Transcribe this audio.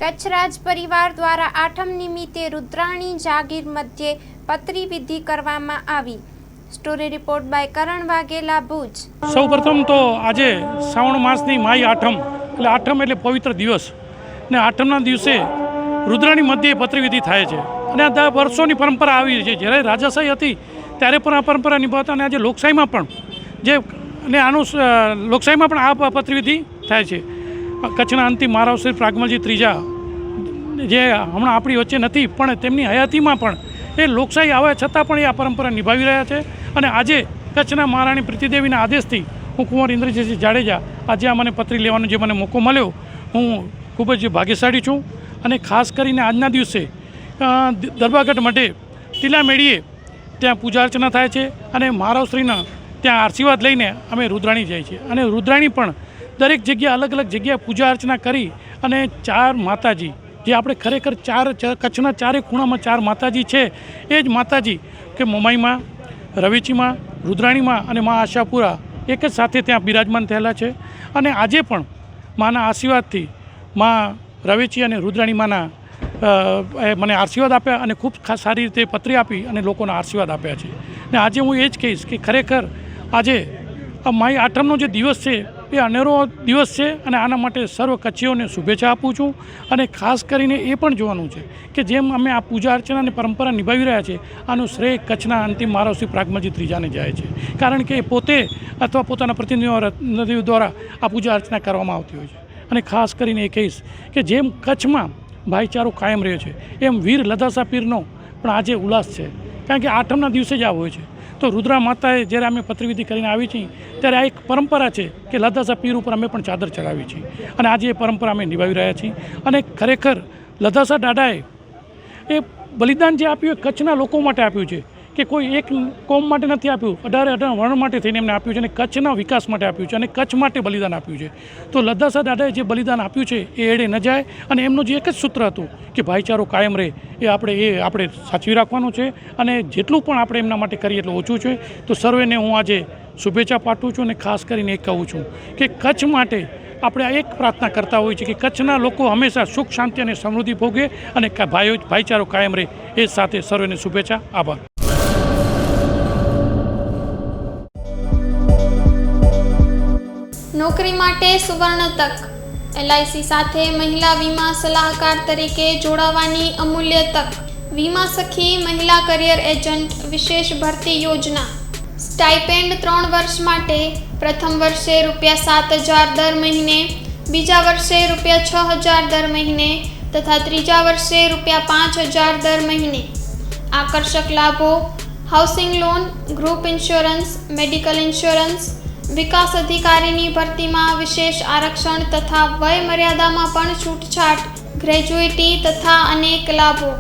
કચ્છ રાજ પરિવાર દ્વારા આઠમ નિમિત્તે રુદ્રાણી જાગીર મધ્યે પતરી વિધિ કરવામાં આવી। સ્ટોરી રિપોર્ટ બાય કરણ વાઘેલા, ભુજ। સૌપ્રથમ તો આજે શ્રાવણ માસની માઈ આઠમ એટલે પવિત્ર દિવસ ને આઠમના દિવસે રુદ્રાણી મધ્યે પતરી વિધિ થાય છે અને આ વર્ષોની પરંપરા આવી છે। જ્યારે રાજાશાહી હતી ત્યારે પણ આ પરંપરા નિભાવતા અને આજે લોકશાહીમાં પણ લોકશાહીમાં પણ આ પતરી વિધિ થાય છે। કચ્છના અંતિમ મહારાવ શ્રી પ્રાગમલજી ત્રીજા જે હમણાં આપણી વચ્ચે નથી પણ તેમની હયાતીમાં પણ એ લોકશાહી આવે છતાં પણ એ આ પરંપરા નિભાવી રહ્યા છે અને આજે કચ્છના મહારાણી પ્રીતિદેવીના આદેશથી હું કુંવર ઇન્દ્રજીતસિંહ જાડેજા આજે આ મને પતરી લેવાનો જે મને મોકો મળ્યો હું ખૂબ જ ભાગ્યશાળી છું। અને ખાસ કરીને આજના દિવસે દરબારગઢ મઢે ટીલા મેળીએ ત્યાં પૂજા અર્ચના થાય છે અને મહારાવશ્રીના ત્યાં આશીર્વાદ લઈને અમે રુદ્રાણી જઈએ છીએ અને રુદ્રાણી પણ દરેક જગ્યા અલગ અલગ જગ્યાએ પૂજા અર્ચના કરી અને ચાર માતાજી જે આપણે ખરેખર કચ્છના ચારે ખૂણામાં ચાર માતાજી છે એ જ માતાજી કે મોમાઈમાં, રવેચીમાં, રુદ્રાણીમાં અને મા આશાપુરા એક જ સાથે ત્યાં બિરાજમાન થયેલા છે। અને આજે પણ માના આશીર્વાદથી મા રવેચી અને રુદ્રાણી માના મને આશીર્વાદ આપ્યા અને ખૂબ સારી રીતે પતરી આપી અને લોકોના આશીર્વાદ આપ્યા છે। ને આજે હું એ જ કહીશ કે ખરેખર આજે આ માઈ આઠમનો જે દિવસ છે એ અનેરો દિવસ છે અને આના માટે સર્વ કચ્છીઓને શુભેચ્છા આપું છું। અને ખાસ કરીને એ પણ જોવાનું છે કે જેમ અમે આ પૂજા અર્ચનાની પરંપરા નિભાવી રહ્યા છીએ આનું શ્રેય કચ્છના અંતિમ મહારાવ શ્રી પ્રાગમલજી ત્રીજાને જાય છે, કારણ કે એ પોતે અથવા પોતાના પ્રતિનિધિઓ દ્વારા આ પૂજા અર્ચના કરવામાં આવતી હોય છે। અને ખાસ કરીને એ કહીશ કે જેમ કચ્છમાં ભાઈચારો કાયમ રહ્યો છે એમ વીર લધાસા પીરનો પણ આજે ઉલ્લાસ છે, કારણ કે આઠમના દિવસે જ આ હોય છે। તો રુદ્રા માતાએ જ્યારે અમે પતરીવિધિ કરીને આવી છીએ ત્યારે આ એક પરંપરા છે કે લધાસા પીર ઉપર અમે પણ ચાદર ચડાવી છીએ અને આજે એ પરંપરા અમે નિભાવી રહ્યા છીએ। અને ખરેખર લધાસા દાદાએ એ બલિદાન જે આપ્યું એ કચ્છના લોકો માટે આપ્યું છે કે કોઈ એક કોમ માટે નથી આપ્યું, 18 વર્ણ માટે થઈને એમને આપ્યું છે અને કચ્છના વિકાસ માટે આપ્યું છે અને કચ્છ માટે બલિદાન આપ્યું છે। તો લધાસા દાદાએ જે બલિદાન આપ્યું છે એ એડે ન જાય અને એમનું જે એક જ સૂત્ર હતું કે ભાઈચારો કાયમ રહે એ આપણે સાચવી રાખવાનું છે અને જેટલું પણ આપણે એમના માટે કરીએ એટલું ઓછું છે। તો સર્વેને હું આજે શુભેચ્છા પાઠવું છું અને ખાસ કરીને એ કહું છું કે કચ્છ માટે આપણે આ એક પ્રાર્થના કરતા હોઈએ છીએ કે કચ્છના લોકો હંમેશા સુખ, શાંતિ અને સમૃદ્ધિ ભોગે અને ભાઈચારો કાયમ રહે એ સાથે સર્વેને શુભેચ્છા। આભાર। નોકરી માટે સુવર્ણ તક। એલઆઈસી સાથે મહિલા વીમા સલાહકાર તરીકે જોડાવાની અમૂલ્ય તક। વીમા સખી મહિલા કરિયર એજન્ટ વિશેષ ભરતી યોજના। સ્ટાઇપેન્ડ 3 વર્ષ માટે પ્રથમ વર્ષે ₹7,000 દર મહિને, બીજા વર્ષે ₹6,000 દર મહિને તથા ત્રીજા વર્ષે ₹5,000 દર મહિને। આકર્ષક લાભો: housing loan, group insurance, medical insurance. વિકાસ અધિકારીની ભરતીમાં વિશેષ આરક્ષણ તથા વય મર્યાદામાં પણ છૂટછાટ, ગ્રેજ્યુઇટી તથા અનેક લાભો।